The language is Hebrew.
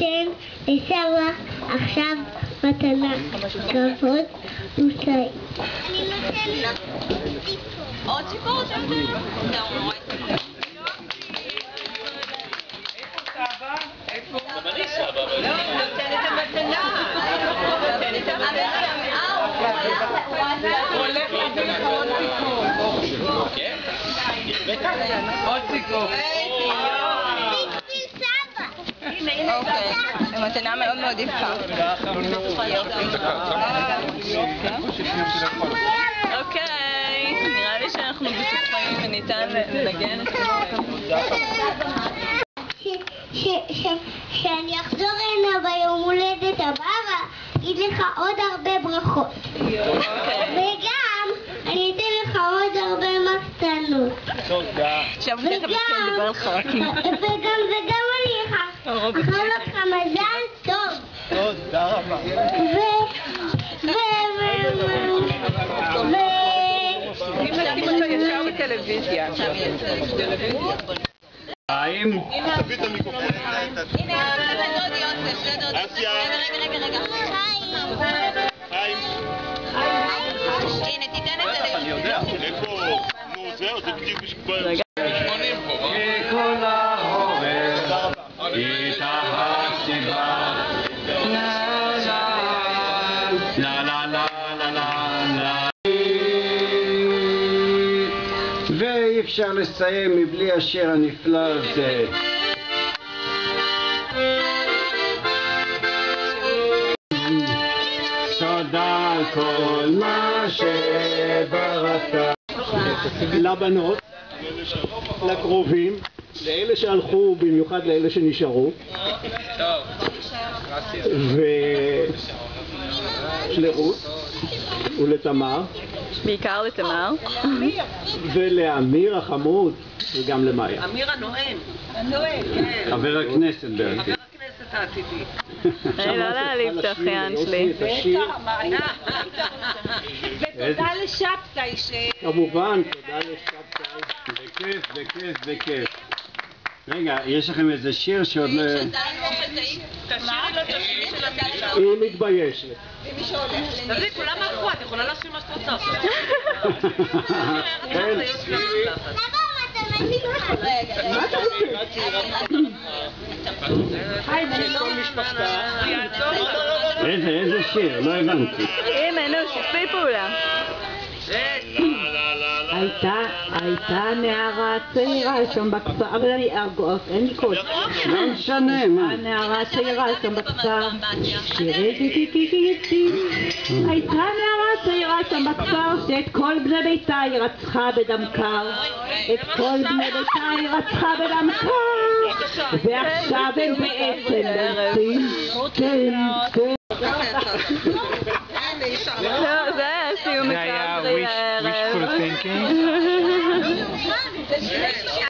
ניתן לסבא עכשיו מתנה כבוד ושי. אני נותן לו ציפור. עוד ציפור שם? איפה סבא? גם אני סבא. לא, נותן את המתנה. נותן את המתנה. הולך להביא לך עוד ציפור. כן? עוד ציפור. אוקיי, מתנה מאוד מאוד יפה. אוקיי, נראה לי שאנחנו בטוחים וניתן לנגן את שאני אחזור הנה ביום הולדת הבא ואגיד לך עוד הרבה ברכות. וגם אני אתן לך עוד הרבה מתנות. תודה. עכשיו תכף נתחיל לדבר על חרקים. וגם אני אאחל לך מזל טוב. תודה רבה. אם נשים אותו ישר בטלוויזיה. חיים? תביא את המיקרופון. הנה, זה דוד יוסף, זה דוד. אסיה. רגע. חיים. הנה, תיתן את זה. אני יודע. איפה? נו, זהו, זה בדיוק בשביל... כל העורף התאהבתי בה לה ואי אפשר לסיים מבלי השיר הנפלא הזה. תודה על כל מה שבראת. לבנות, לקרובים, לאלה שהלכו, במיוחד לאלה שנשארו, ולרות ולתמר, בעיקר לתמר. ולאמיר החמוד, וגם למאיה. אמיר הנואם. הנואם, כן. חבר הכנסת ברקי. חבר הכנסת העתידי. אני לא להעליב את האחיין שלי. ותודה לשבתאי ש... כמובן, תודה לשבתאי. בכיף. רגע, יש לכם איזה שיר שעוד לא... תשאירי לו את השיר של המילה. היא מתביישת. תראי, כולם הלכו, את יכולה להשאיר מה שאת רוצה. מה אתה רוצה? איזה שיר? לא הבנתי. הנה, נו, שיתפי פעולה. הייתה נערה צעירה שם בכפר, אבל אין לי קוד. לא משנה, מה? הנערה צעירה שם בכפר, הייתה נערה צעירה שם בכפר, שאת כל בני ביתה היא רצחה בדם קר, את כל בני ביתה היא רצחה בדם קר, ועכשיו הם בעצם כן. זה היה סיום מקרב הערב.